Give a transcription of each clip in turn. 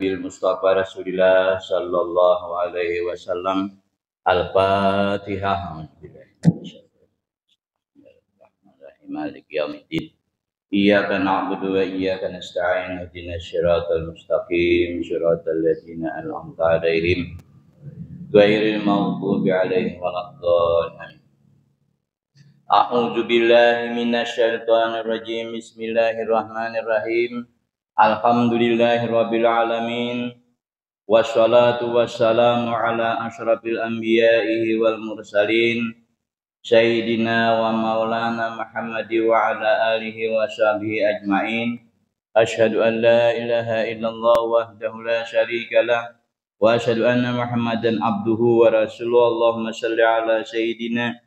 bil Mustafa Rasulillah sallallahu alaihi wasallam. Al-Fatihah. Maliki yaumiddin. Iyyaka na'budu wa iyyaka nasta'in. Ihdinas siratal mustaqim. Siratal ladzina an'amta 'alaihim ghairil maghdubi 'alaihim waladdallin. A'udzu billahi minasy syaithanir rajim. Bismillahirrahmanirrahim. Alhamdulillahirabbil alamin. Wassalatu wassalamu ala asyrafil anbiya'i wal mursalin sayyidina wa maulana Muhammadi wa ala alihi wa sahbihi ajmain. Asyhadu an la ilaha illallah wahdahu la syarika lah wa asyhadu anna Muhammadan abduhu wa rasuluhu. Allahumma shalli ala sayyidina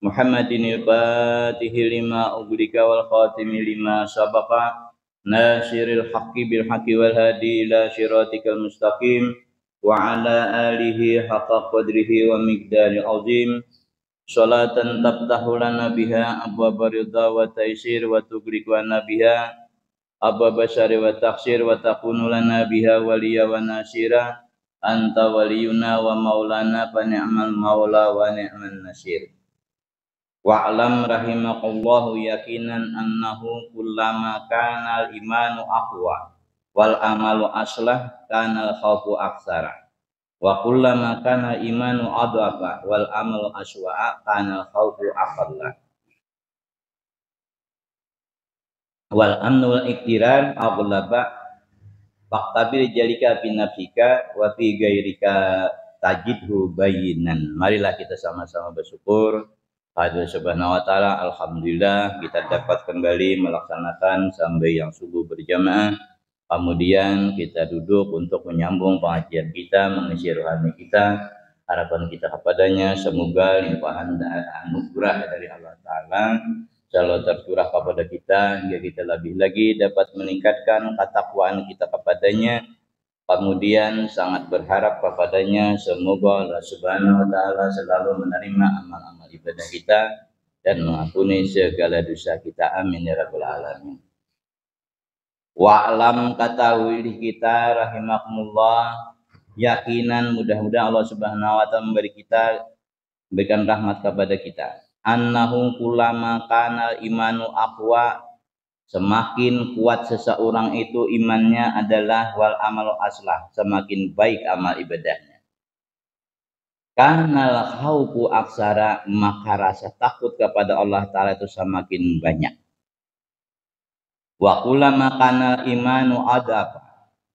Muhammadin al-fatihi lima ughliqa wal khatimi lima sabaqa nasiril haqqi bil haqqi wal hadi ila siratikal mustaqim wa ala alihi haqqa qadrihi wa miqdaril azim. Salatan tabtahu lana biha abwaba ridha wa taysir wa tughriqu lana biha abwaba syarri wa taksir wa takunu lana biha waliya wa nasira. Anta waliyuna wa maulana fa ni'mal maula wa ni'man nasir. Wa'lam rahimakallahu yakinan annahu kullama kana al-imanu aqwa wal amalu aslah kana al-khawfu aksara wa kullama kana imanu adwafa wal amalu aswa'a kana al-khawfu aqalla wal amnu wal iktiran aghlaba faqtabil jalika fi nafsika wa fi ghairika tajidhu bayinan. Marilah kita sama-sama bersyukur Allah Subhanahu wa taala. Alhamdulillah kita dapat kembali melaksanakan sampai yang subuh berjamaah. Kemudian kita duduk untuk menyambung pengajian kita, mengisi rohani kita. Harapan kita kepadanya semoga limpahan dan anugerah dari Allah taala selalu tercurah kepada kita hingga kita lebih lagi dapat meningkatkan ketakwaan kita kepadanya. Kemudian sangat berharap kepadanya semoga Allah Subhanahu wa taala selalu menerima amal-amal ibadah kita dan mengampuni segala dosa kita. Amin ya rabbal alamin. Wa'lam katahui kita rahimakumullah, yakinan mudah-mudahan Allah Subhanahu wa taala memberikan rahmat kepada kita. Annahu kullama kana imanu aqwa, semakin kuat seseorang itu imannya adalah wal amalu aslah, semakin baik amal ibadahnya. Karena khaufu aksara, maka rasa takut kepada Allah Ta'ala itu semakin banyak. Wa kullama kana imanu adab,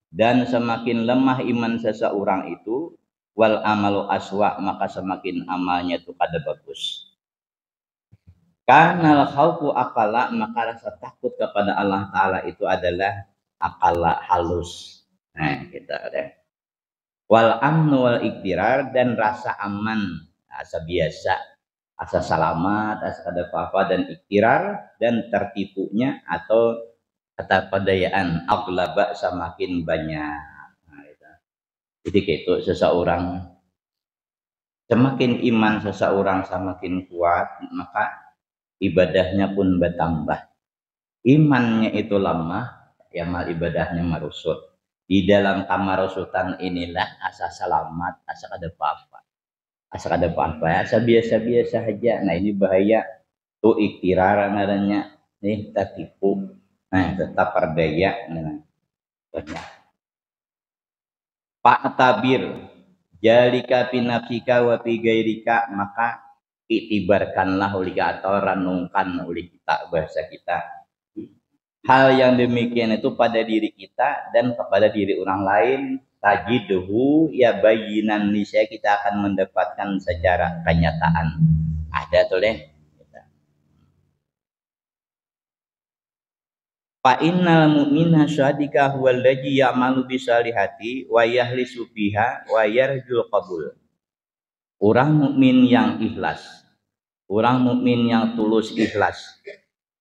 dan semakin lemah iman seseorang itu wal amalu aswa, maka semakin amalnya itu kada bagus. Karena khaufu akala, maka rasa takut kepada Allah Ta'ala itu adalah akala halus. Nah kita ada wal amnu wal iktirar, dan rasa aman, asa biasa, asa selamat, asa ada apa-apa, dan iktirar dan tertipunya atau keterpedayaan aghlaba semakin banyak. Nah, gitu. Jadi gitu seseorang, semakin iman seseorang semakin kuat, maka ibadahnya pun bertambah. Imannya itu lemah, ya mal ibadahnya merusut. Di dalam kamarusutan inilah asa selamat, asa ada apa-apa. Asa ada apa-apa, asa biasa-biasa saja. Nah ini bahaya. Tuh iktirar namanya. Nih tertipu. Nah tetap berdaya. Nah, Pak tabir. Jalika pinafsika wa fi gairika, maka itibarkanlah ulika atau renungkan oleh kita, bahasa kita, hal yang demikian itu pada diri kita dan kepada diri orang lain. Tajiduhu ya bayinan, niscaya kita akan mendapatkan secara kenyataan. Ada tuh deh. Fa innal mu'mina syadika huwal ladzi ya'malu bisalihati wa yahlisu biha wa yarjul qabul. Orang mukmin yang ikhlas, orang mukmin yang tulus ikhlas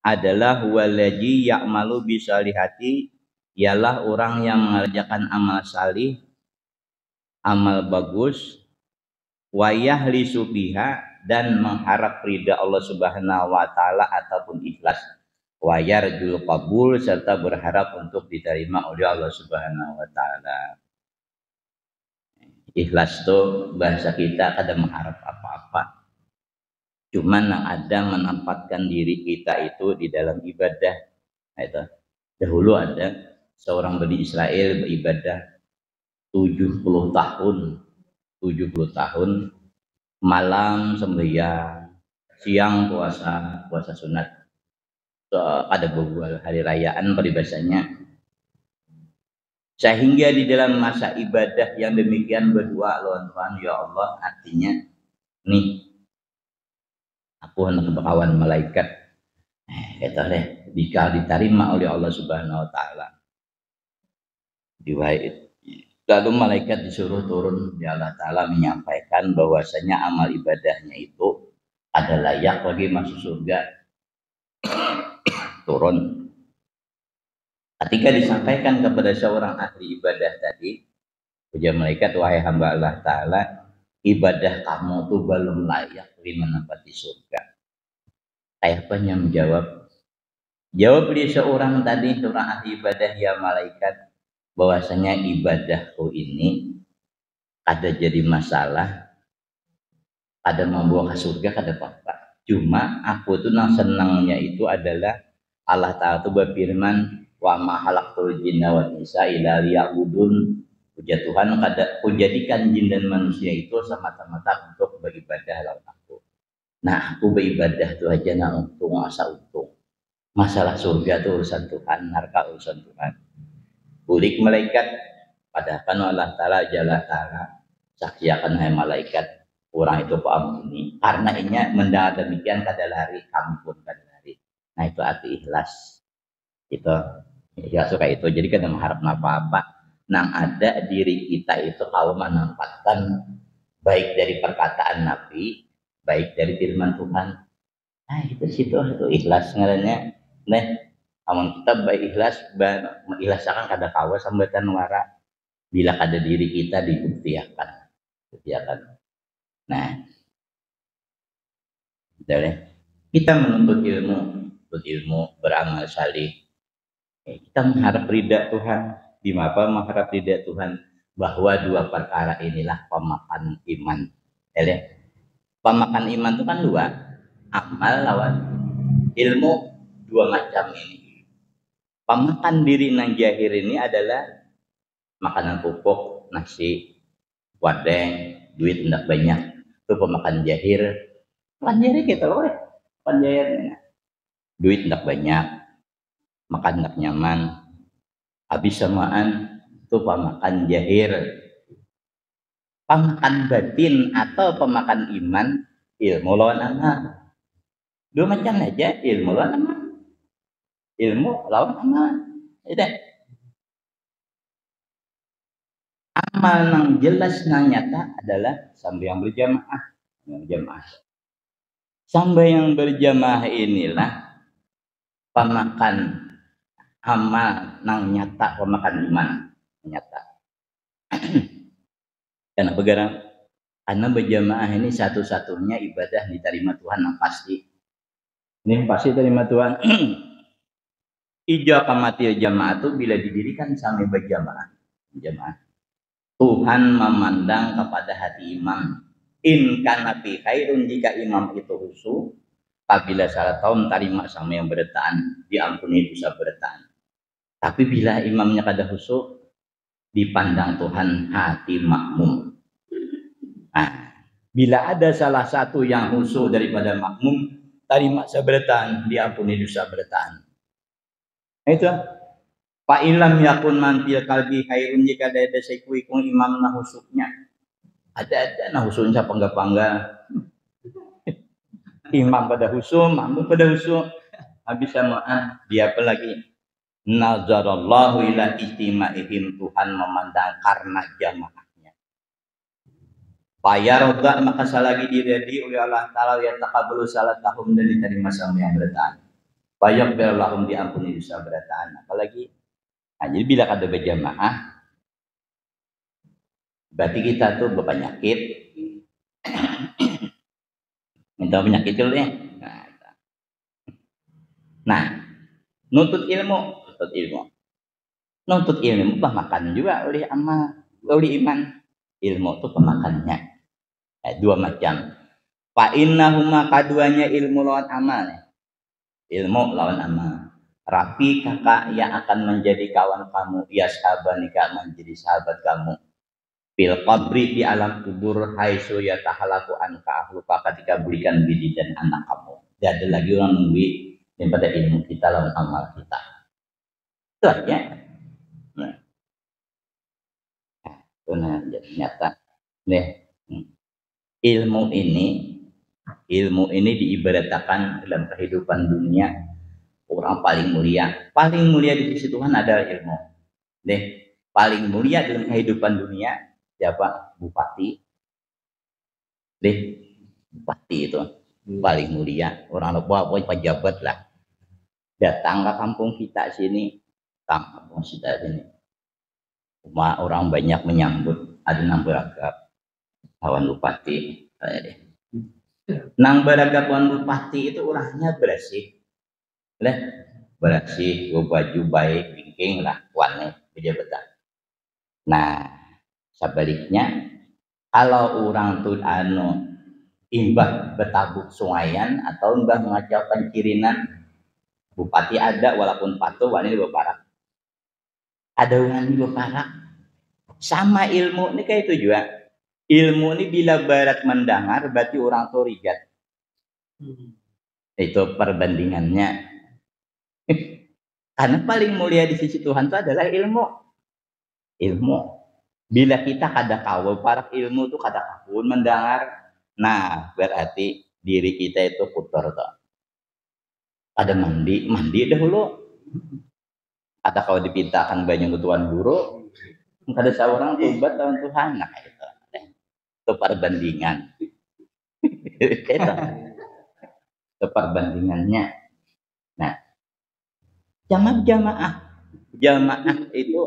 adalah huwallazi ya'malu bisalihati, ialah orang yang mengerjakan amal salih, amal bagus, wa yahlisu biha, dan mengharap ridha Allah Subhanahu wa taala ataupun ikhlas. wa yarjul qabul, serta berharap untuk diterima oleh Allah Subhanahu wa taala. Ikhlas tuh bahasa kita kada mengharap apa-apa. Cuman yang ada menempatkan diri kita itu di dalam ibadah. Nah, itu. Dahulu ada seorang Bani Israel beribadah 70 tahun. 70 tahun malam sembahyang, siang puasa sunat. So, ada beberapa hari rayaan peribahasanya. Sehingga di dalam masa ibadah yang demikian berdoa lawan Tuhan, ya Allah, artinya nih aku hendak kawan malaikat kata deh jika diterima oleh Allah Subhanahu wa taala. Lalu malaikat disuruh turun, ya Allah taala menyampaikan bahwasanya amal ibadahnya itu ada layak bagi masuk surga. Turun. Ketika disampaikan kepada seorang ahli ibadah tadi, ujar malaikat, wahai hamba Allah taala, ibadah kamu tuh belum layak menempati surga. Ayahnya menjawab, jawab dia seorang tadi, seorang ahli ibadah, ya malaikat, bahwasanya ibadahku ini ada jadi masalah, ada membawa ke surga, kada apa-apa. Cuma aku tuh senangnya itu adalah Allah Ta'ala tuh berfirman, wa ma khalaqtul jinna wal insa illa liya'budun. Puja Tuhan, kada kujadikan jin dan manusia itu semata-mata untuk beribadah lawan aku. Nah, aku beribadah tuh aja nah untung, asa untung. Masalah surga tuh urusan Tuhan, neraka urusan Tuhan. Bulik malaikat, padahal Allah Ta'ala jalla ta'ala saksi akan hai malaikat, orang itu paham ini. Karena ini mendengar demikian kada lari, kami pun kada lari. Nah, itu arti ikhlas. Itu ya suka itu. Jadi kada mengharap apa-apa. Nang ada diri kita itu kalau menempatkan baik dari perkataan Nabi, baik dari firman Tuhan. Nah, itu situ itu ikhlas ngarannya. Nah, amun kita baik ikhlas, ikhlas akan kada kawa sambatan wara bila kada diri kita dibuktiakan. Nah, kita menuntut ilmu, beramal salih. Kita mengharap ridha Tuhan. Di mana mengharap ridha Tuhan? Bahwa dua perkara inilah pemakan iman. Pemakan iman itu kan dua, amal lawan ilmu, dua macam ini. Pemakan diri nang jahir ini adalah makanan pupuk, nasi, wadeng, duit tidak banyak. Itu pemakan jahir. Makan jahir kita loh, makan jahir. Duit tidak banyak, makan tidak nyaman, habis samaan, itu pemakan jahir. Pemakan batin atau pemakan iman, ilmu lawan amal. Dua macam aja, ilmu lawan amal. Ilmu lawan amal. Itu. Amal yang jelas yang nyata adalah sambil berjamaah. Sambil yang berjamaah inilah pemakan amal yang nyata, pemakan iman nyata. Karena begarang, karena berjamaah ini satu-satunya ibadah diterima Tuhan yang pasti. Ini pasti terima Tuhan. Ijab amatil jamaah itu bila didirikan sampai berjamaah. Tuhan memandang kepada hati imam. In kana fi khairun, jika imam itu khusyuk, apabila salah tahun terima sama yang bertaan, diampuni dosa bertaan. Tapi bila imamnya kada khusyuk, dipandang Tuhan hati makmum. Nah, bila ada salah satu yang khusyuk daripada makmum, terima seberatan, diampuni dosa bertaan. Itu fa ilam yakun mantil kalbi khairun, jika ada sekui-kui imam na khusyuknya. Ada na khusyuknya pangga-pangga. Imam pada khusyuk, makmum pada khusyuk. Habis samaan dia apa lagi? Nazarallahu ila istima'ihim, Tuhan memandang karena jamaahnya. Fayaroda, maka salagi diredi oleh Allah Ta'ala, ya taqabbalu salatahum, dan diterima sama yang bertaan. Fayaqbal lahum, diampuni dosa bertaan. Apalagi, nah, jadi bila kada berjamaah, berarti kita tuh berpenyakit. Minta penyakit dulu ya. Nah, Nuntut ilmu, nuntut ilmu. Nuntut ilmu pemakan juga oleh iman. Ilmu itu pemakannya. Dua macam. Fa innahuma kaduanya ilmu lawan amal. Ilmu lawan amal. Rafi kakak yang akan menjadi kawan kamu, ya sahabanika menjadi sahabat kamu. Fil qabri di alam kubur haitsu yatahalaku anka ahluka ketika berikan bidi dan anak kamu. Tidak ada lagi orang nunggu daripada ilmu kita lawan amal kita. Itu aja. Nah, itu nyata. Nih, ilmu ini diibaratkan dalam kehidupan dunia orang paling mulia. Paling mulia di sisi Tuhan adalah ilmu. Nih, paling mulia dalam kehidupan dunia siapa? Bupati. Nih, bupati itu paling mulia. Orang lupa pejabat lah. Datang ke kampung kita sini, kampung kita sini. Orang banyak menyambut, ada nang beragap lawan bupati. Nang beragap lawan bupati itu orangnya bersih. Bersih, baju baik, bingking lah, warna pejabat. Nah, sebaliknya kalau orang tuh imbah betabuk sungayan atau imbah mengacau pencirinan, bupati ada walaupun patuh wani beparak. Ada wani beparak. Sama ilmu ini kayak itu juga. Ilmu ini bila barat mendengar berarti orang tuh rigat. Itu perbandingannya. Karena paling mulia di sisi Tuhan itu adalah ilmu. Ilmu. Bila kita kada kawal parak ilmu itu kada kakun mendengar. Nah, berarti diri kita itu kotor toh. Ada mandi dahulu. Ada kalau dipintakan banyak ketuan guru, kada seorang tobat lawan Tuhan. Nah, itu perbandingan. Itu perbandingannya. Nah, jamaah itu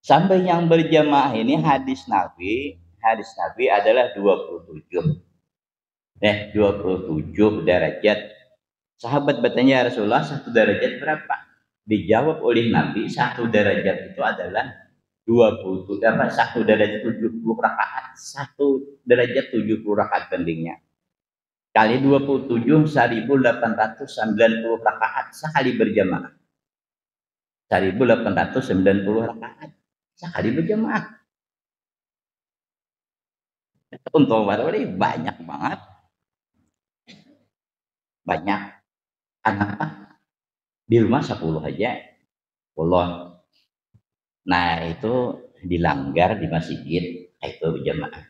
sampai yang berjamaah ini hadis Nabi adalah 27. 27 derajat. Sahabat bertanya, Rasulullah, satu derajat berapa? Dijawab oleh Nabi, satu derajat itu adalah 20, satu derajat 70 rakaat. Satu derajat 70 rakaat bandingnya. Kali 27, 1890 rakaat sekali berjamaah. 1890 rakaat sekali berjamaah. Untuk barangkali banyak banget. Banyak. Kenapa? Di rumah 10 aja. Allah. Nah, itu dilanggar di masjid, itu berjamaah.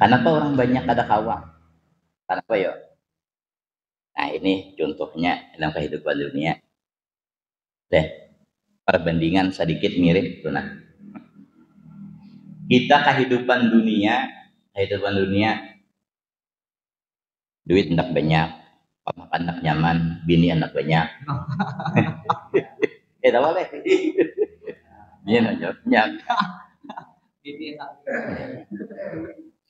Kenapa orang banyak ada kawan? Kenapa ya? Nah, ini contohnya dalam kehidupan dunia. Perbandingan sedikit mirip tuh. Nah, kita kehidupan dunia duit anak banyak, makan anak nyaman, bini anak banyak. Tahu boleh. Bini anak banyak.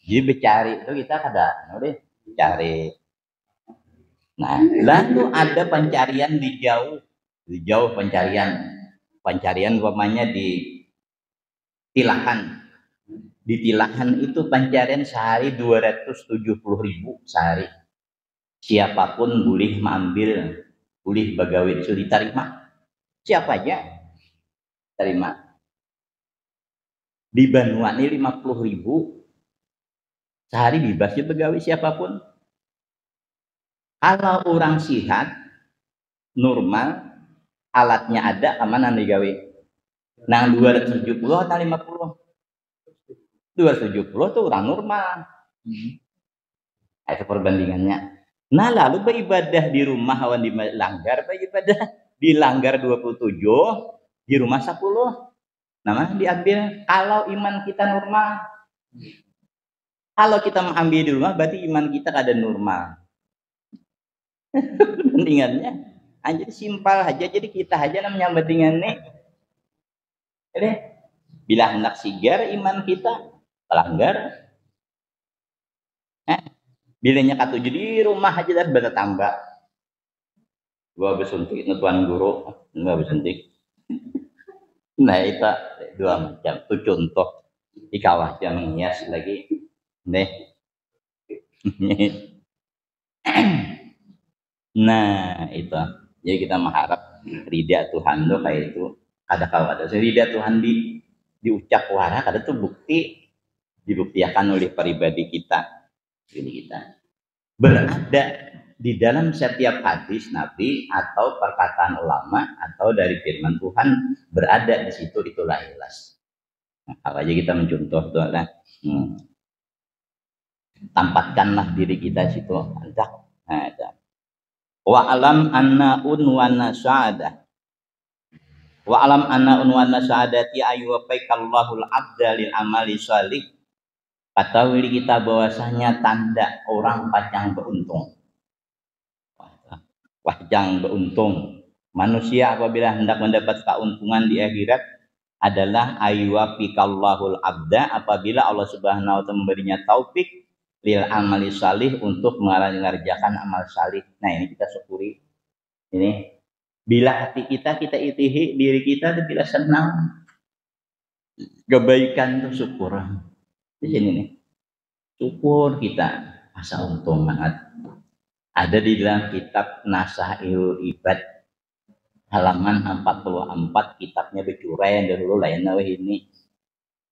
Jadi bercari itu kita kadang cari. Nah, lalu ada pencarian di jauh pencarian umpamanya di Tilahan. Di Tilahan itu pencarian sehari 270.000 sehari. Siapapun boleh mengambil, boleh begawe itu diterima. Siapa aja terima. Di Banua ini 50.000 sehari bebas begawe siapapun. Kalau orang sehat normal alatnya ada kemana digawe? Nah 270 atau 50? 270 itu orang normal. Itu perbandingannya. Nah lalu beribadah di rumah awan dilanggar, dilanggar 27, di rumah 10. Namanya diambil kalau iman kita normal. Kalau kita mengambil di rumah berarti iman kita kada normal. Bandingannya jadi simpel aja, jadi kita aja namanya bandingannya. Jadi bila hendak sigar iman kita pelanggar. Bilanya katujuh di rumah aja dah bertambah. Dua besuntik nutuan guru, dua besuntik. Nah itu dua macam. Itu contoh di kawah yang hias lagi. Nih. Nah itu. Jadi kita mengharap ridha Tuhan tuh kayak itu. Ada kalau ada ridha Tuhan diucap wara, ada tuh bukti dibuktikan oleh pribadi kita. Ini kita berada di dalam setiap hadis Nabi atau perkataan ulama atau dari firman Tuhan berada di situ itulah ikhlas. Nah, apa aja kita mencontoh tuh lah. Tampakkanlah diri kita situ. Nah, wa alam anna unwana sa'adah. Wa alam anna unwana sa'adati ayu wafaiqallahul abda lil amali shalih. Ketahui kita bahwasanya tanda orang pacang beruntung. Pacang beruntung. Manusia apabila hendak mendapat keuntungan di akhirat adalah ayyuwafiqallahul abda apabila Allah Subhanahu wa taala memberinya taufik lil amali salih untuk mengerjakan amal salih. Nah, ini kita syukuri. Ini bila hati kita itihi diri kita bila senang kebaikan itu syukur. Di sini nih. Syukur kita masa untung banget. Ada di dalam kitab Nasaihul Ibad halaman 44 kitabnya bercurai dahulu lain ini.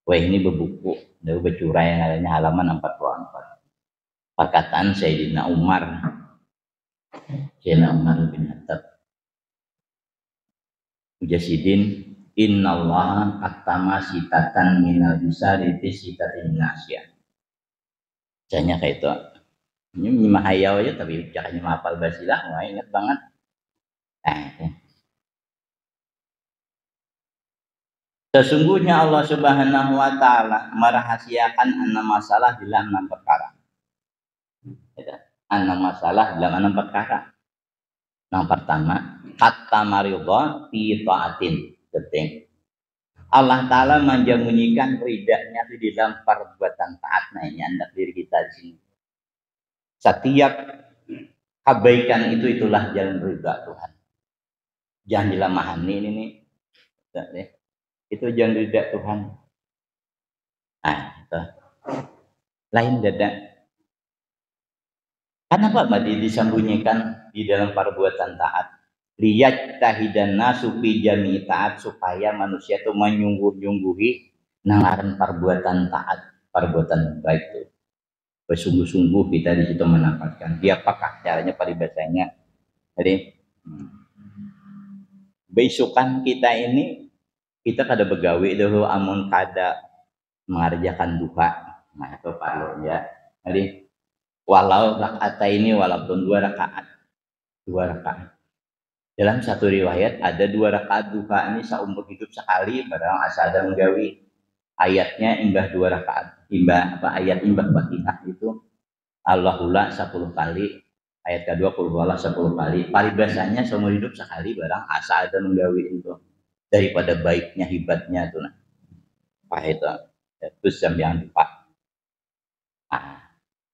Wah ini berbuku dahulu bercurai yang halaman 44. Perkataan Sayyidina Umar bin Khattab. Mujasidin innallaha katama sitatan minal bisari fi sitatin nasya. Janya kayak itu. Ini mahayau aja tapi caranya menghafal basilah, wah ingat banget. Sesungguhnya Allah Subhanahu wa taala merahasiakan 6 masalah dalam 6 perkara. Enam masalah dalam 6 perkara. Yang pertama, kata maridha fi taatin. Penting. Allah taala menjunyikan ridanya di dalam perbuatan taat. Nah, ini hendak diri kita di sini. Setiap kebaikan itulah jalan ridha Tuhan. Jangan dilamahani ini nih. Itu jalan ridha Tuhan. Nah, itu. Lain dada. Kenapa disembunyikan di dalam perbuatan taat? Liyat tahidan nasu fi jami'i taat supaya manusia itu menyungguh-nyungguhi nangaran perbuatan taat, perbuatan baik itu. Bersungguh-sungguh kita di situ menampakkan. Dia apakah caranya paribasanya? Jadi besukan kita ini kita kada begawi dulu amun kada mengerjakan duha. Nah itu perlu ya. Jadi walau rakaat ini walaupun 2 rakaat. Dalam satu riwayat ada 2 rakaat duha ini seumur hidup sekali barang asal ada menggawi. Ayatnya imbah 2 rakaat. Ayat imbah Fatihah itu Allahullah 10 kali. Ayat kedua kulhuwallah 10 kali. Paribasanya seumur hidup sekali barang asal ada menggawi itu. Daripada baiknya hibatnya itu. Nah. Itu yang lupa.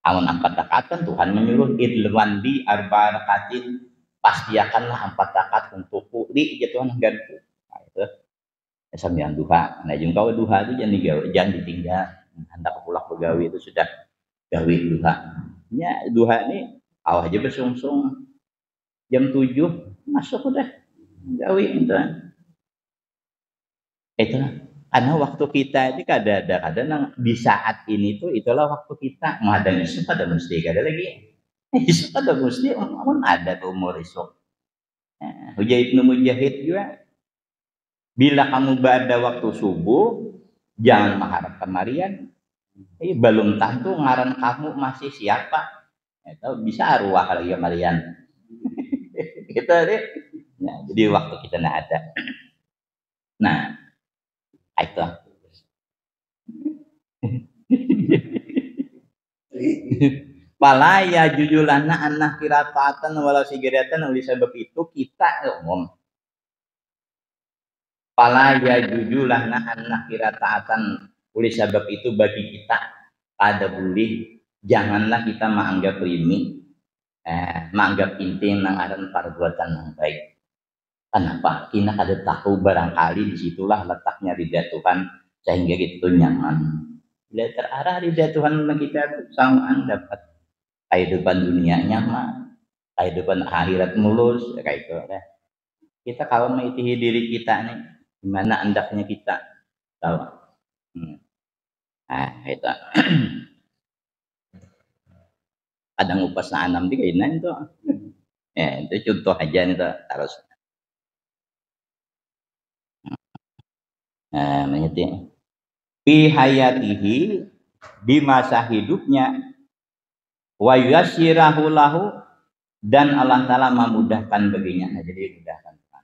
Amun 4 rakaat kan Tuhan menyuruh idlwan bi arba rakaatin pastiakanlah 4 rakaat untukku di Tuhan ganti. Nah, itu sambian duha. Nah jeung kau duha itu jangan ditinggal. Hendak pulang begawi itu sudah gawi duha. Ya duha ini awah aja bersungsung jam 7 masuk udah gawi itu. Itulah karena waktu kita ini kadang-kadang di saat ini tuh itulah waktu kita menghadang isu pada mesti kada lagi isu pada mesti amun ada tuh umur isu. Hujah Ibnu Mujahid juga bila kamu pada waktu subuh jangan mengharapkan Marian. Belum tentu ngaran kamu masih siapa. Itu bisa arwah lagi Marian. Gitu deh. Nah, jadi waktu kita tidak ada. Nah, itu. Palaya jujulana anak kirataatan walau sigiratan oleh sebab itu kita umum. Palaya jujulana anak kirataatan oleh sebab itu bagi kita ada boleh janganlah kita menganggap remeh. menganggap inti nangaran perbuatan yang baik. Kenapa? Kita kada tahu barangkali disitulah letaknya ridha Tuhan sehingga itu nyaman. Bila terarah ridha Tuhan kita samaan dapat kehidupan dunia nyaman, kehidupan akhirat mulus, ya kayak itu. Kita kalau mengikuti diri kita nih, gimana hendaknya kita tahu. Nah, itu. Kadang upas na anam di kainan itu. Ya, itu contoh aja nih terus. Nah, mengerti. Fi hayatihi di masa hidupnya wa yassirahu lahu dan Allah Ta'ala memudahkan baginya. Nah, jadi mudahkan Tuhan.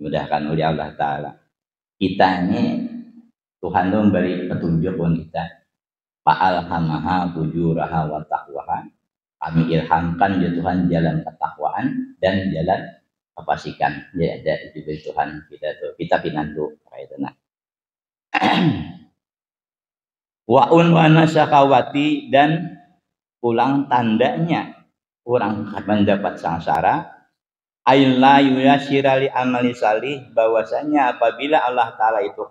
Mudahkan oleh Allah Ta'ala. Kita ini Tuhan itu memberi petunjuk buat kita. Fa'alhamaha fujuraha wa taqwaha. Kami ilhamkan ya Tuhan jalan ketakwaan dan jalan kefasikan. Ya, ada juga Tuhan kita pinandu kayak itu nah. Wa unwana syakawati dan ulang tandanya orang mendapat sangsara aila yuyasira li amali salih bahwasanya apabila Allah Ta'ala itu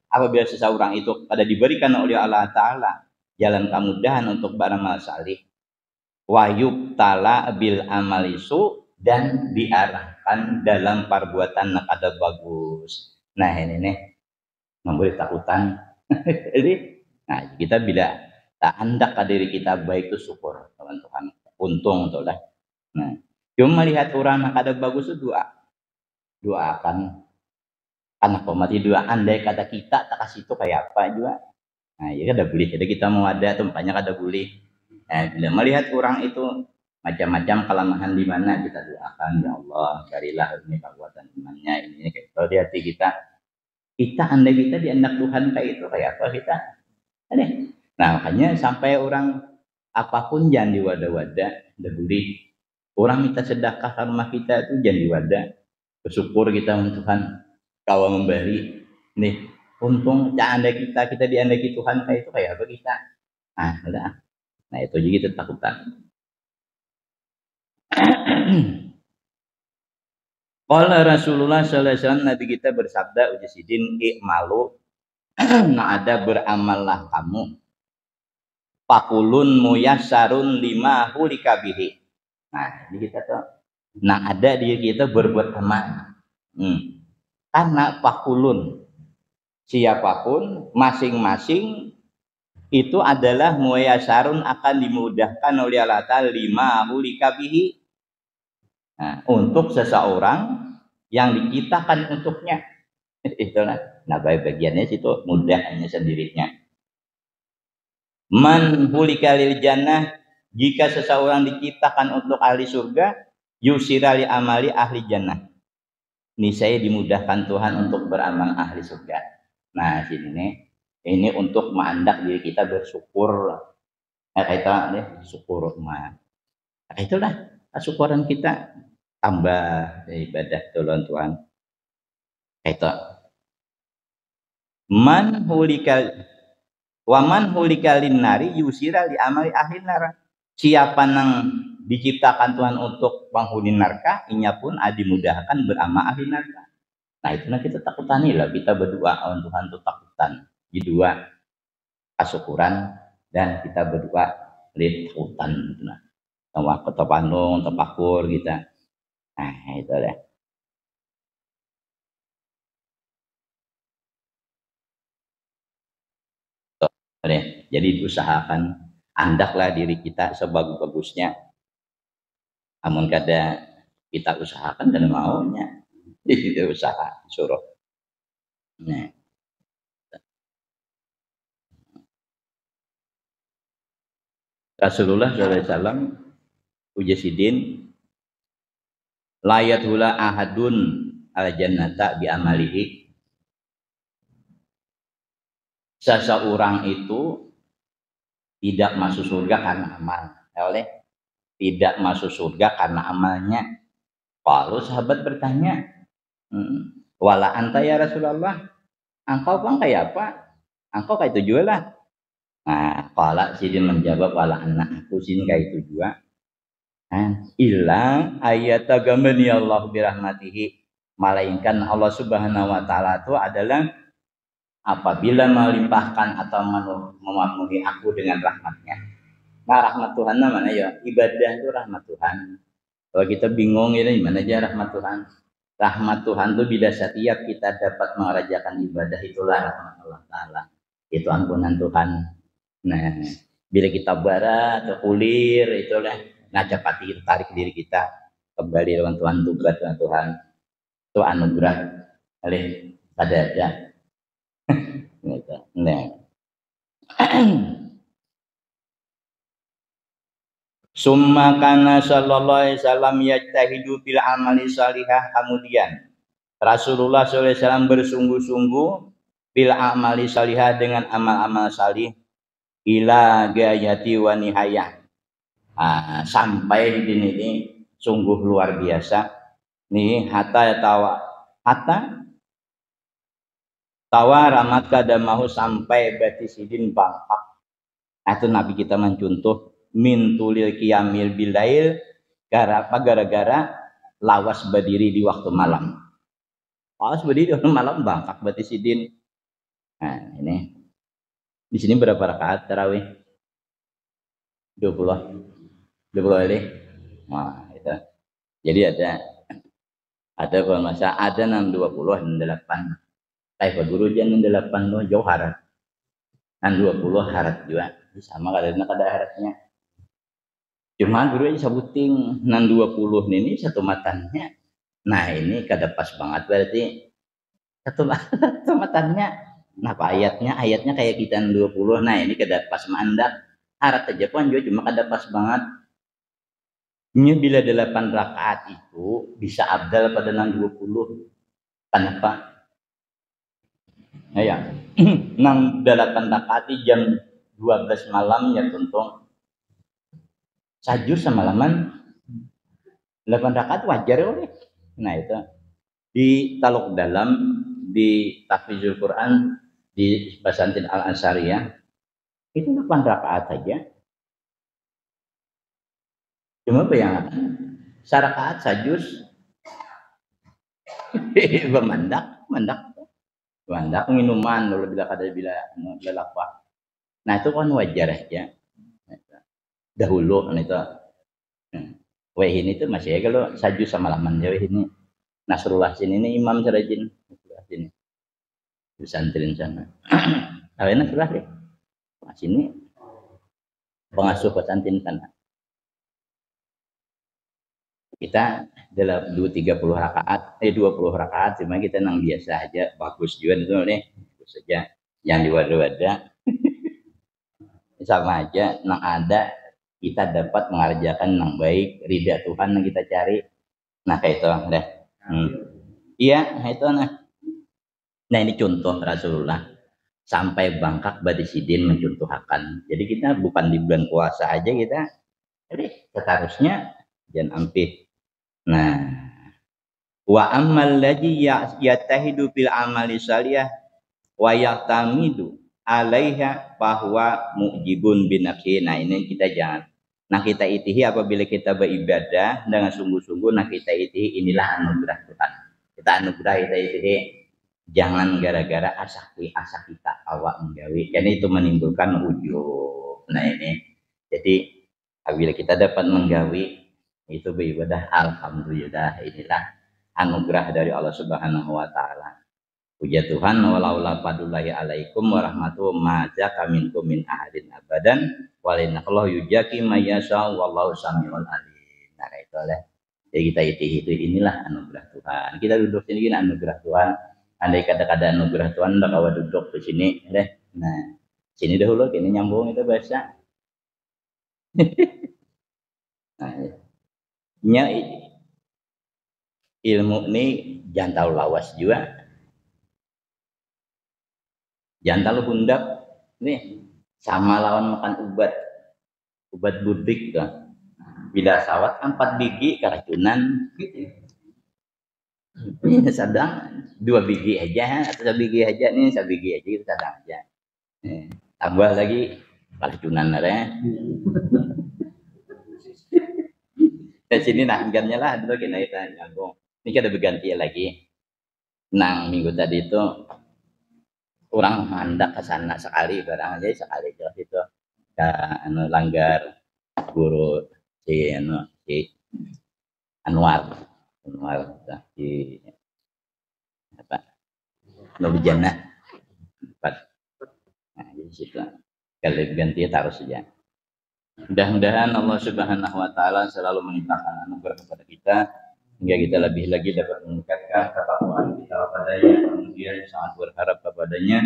apabila seseorang itu pada diberikan oleh Allah Ta'ala jalan kemudahan untuk beramal salih wayuk tala bil amalisu dan diarahkan dalam perbuatan yang kada bagus. Nah ini nih memberi takutan. Jadi nah kita bila tak hendak ke diri kita baik itu syukur teman-teman, untung untuk lah. Nah cuma melihat orang yang kada bagus itu doakan anak mati doa andai kata kita tak kasih itu kayak apa juga. Nah ya kada boleh, jadi kita mau ada tempatnya kada boleh. Nah, bila melihat orang itu macam-macam kelemahan di mana kita doakan ya Allah carilah ini kekuatan imannya ini kayak itu di hati kita andai kita di anak Tuhan kayak itu kayak apa kita. Nah makanya sampai orang apapun jangan diwadah-wadah, tidak boleh. Orang minta sedekah ke rumah kita itu jangan diwadah. Bersyukur kita untuk Tuhan kau memberi. Nih, untung andai kita diandai Tuhan kayak itu kayak apa kita. Nah, udah. Nah itu juga kita takutan. Qala Rasulullah sallallahu alaihi wasallam Nabi kita bersabda ujisidin i'malu nah ada beramallah kamu pakulun muyassarun lima hulika bihi. Nah ini kita tuh nah ada di kita berbuat amal. Karena pakulun siapapun masing-masing itu adalah muyassarun akan dimudahkan oleh Allah Ta'ala lima hulika bihi. Nah, untuk seseorang yang diciptakan untuknya. Itulah. Nah, bagiannya situ mudahnya sendirinya. Man hulika lil jannah, jika seseorang diciptakan untuk ahli surga, yusira li amali ahli jannah. Ini saya dimudahkan Tuhan untuk beramal ahli surga. Nah, sini nih, ini untuk mengandak diri kita bersyukur. Kita nih syukur mah. Nah, itulah syukuran kita tambah ibadah tolong Tuhan. Itu man hulikal waman hulikalin nari yusira li amali ahli nar. Siapa nang diciptakan Tuhan untuk penghuni neraka, inya pun dimudahkan beramal ahli neraka. Nah itu kita takutani lah, kita berdoa on Tuhan itu takutan. Di dua kesyukuran dan kita berdoa lihat takutan. Nah, sama ketopandung, tepakur kita. Nah itu deh. Jadi usahakan andaklah diri kita sebagus-bagusnya. Namun kada kita usahakan dan maunya. Jadi kita usaha suruh. Nah. Rasulullah SAW ujasidin layat hula ahadun al jannata bi amalihi. Seseorang itu tidak masuk surga karena amal. Oleh tidak masuk surga karena amalnya. Kalau sahabat bertanya, wala anta ya Rasulullah, engkau kan kayak apa? Engkau kayak itu juga lah. Nah, kalau sidin menjawab wala anak aku sin kayak itu juga. Illa ayatagamani Allah birahmatihi, melainkan Allah Subhanahu wa taala itu adalah apabila melimpahkan atau memenuhi aku dengan rahmatnya. Nah, rahmat Tuhan mana ya? Ibadah itu rahmat Tuhan. Kalau kita bingung ini gimana aja rahmat Tuhan? Rahmat Tuhan itu bila setiap kita dapat mengerjakan ibadah, itulah rahmat Allah Ta'ala. Itu ampunan Tuhan. Nah, bila kita bara atau kulir, itulah ngajak hati, tarik diri kita kembali dengan Tuhan, tugas dengan Tuhan. Itu anugerah oleh ada. Nah. Summa kana sallallahu alaihi wasallam yajtahidu fil amali salihah, kemudian Rasulullah sallallahu alaihi wasallam bersungguh-sungguh fil amali salihah dengan amal-amal salih ila gayati wa nihayah. Sampai di sini sungguh luar biasa nih, hatta tawaramat kadamahu, sampai batisidin bangkak. Itu Nabi kita mencontoh min tulil qiyamil bilail, gara-gara lawas berdiri di waktu malam. Lawas berdiri di waktu malam bangkak batisidin. Nah, ini di sini berapa rakaat tarawih? 20 kali. Nah, itu. Jadi ada kalau masa ada 620 dan 8. Pak guru jangan 8 lo jauh harat. Dan 20 harat juga. Sama kadang ada haratnya. Cuma guru aja sebuting 620 ini satu matanya. Nah, ini kada pas banget berarti satu matannya. Nah, ayatnya kayak kita 20. Nah, ini kada pas mandak. Harat aja pun juga cuma kada pas banget. Ini bila 8 rakaat itu bisa abdal pada 620. Kenapa? Nah, ya. 8 rakaat di jam 12 malam ya tuntung. Sajur semalaman 8 rakaat wajar oleh. Nah, itu di taluk dalam di Tahfizul Quran di Basantin Al-Ansariyah itu 8 rakaat saja. Cuma bayangkan sarakaat sajus mandak minuman dulu bila lapar. Nah, itu kan wajar aja. Dahulu kan itu. Ini tuh masih ya kalau sajus sama laman jauh ini. Nasrullah sini ini Imam Sarajin sini. Pesantren sana. Awalnya Nasrullah deh. Sini pengasuh pesantren sana. Kita dalam 30 rakaat 20 rakaat cuma kita nang biasa aja, bagus juga itu nih, bagus saja. Yang di wadah-wadah sama aja nang ada kita dapat mengerjakan nang baik, ridha Tuhan yang kita cari. Nah, kayak itu deh. Iya, itu nah. Nah, ini contoh Rasulullah sampai bangkak badisidin mencontohkan. Jadi kita bukan di bulan puasa aja kita, jadi seharusnya jangan ampih. Nah, wa ammal ladzi yatahidu fil amali salih wa yaqtamidu alaiha bahwa mujibun binafsi. Nah, ini kita jangan. Nah, kita itihi apabila kita beribadah dengan sungguh-sungguh, nah kita itihi inilah anugerah Tuhan. Kita anugerah kita itihi, jangan gara-gara asa kita awak menggawi. Karena itu menimbulkan ujub. Nah, ini. Jadi apabila kita dapat menggawi itu beribadah, alhamdulillah, inilah anugerah dari Allah Subhanahu wa taala. Puja Tuhan, walaula fadlullahi alaikum warahmatullahi ma'azaka minkum min ahadin abadan walinallahu yujaki mayyasha wallahu samiul alim. Nah, itu lah. Jadi kita itu inilah anugerah Tuhan. Kita duduk sini ini anugerah Tuhan. Andai kata-kata anugerah Tuhan udah kawa duduk di sini deh. Nah, sini dahulu kini nyambung itu bahasa. Nah, ilmu ini jangan terlalu lawas juga, jangan terlalu bundak nih, sama lawan makan ubat budik kan, bila sawat 4 biji keracunan gitu. Ini sedang 2 biji aja atau 1 biji aja nih, 1 biji aja kita sedang aja, tambah lagi keracunan ada. Di sini nanggannya lah dulu kita nyambung. Ini kita berganti lagi. Nang minggu tadi itu kurang mandak ke sana sekali barang aja sekali jelas itu anu langgar guru si Anwar di apa Nurjana empat. Nah, di situ kalau ganti taruh saja. Mudah-mudahan Allah Subhanahu wa taala selalu melimpahkan anugerah kepada kita hingga kita lebih lagi dapat meningkatkan ketakwaan kita kepadanya, kemudian sangat berharap kepadanya.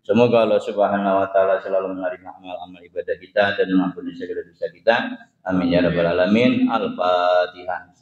Semoga Allah Subhanahu wa taala selalu menerima amal-amal ibadah kita dan mengampuni segala dosa kita. Amin ya rabbal alamin. Al-Fatihah.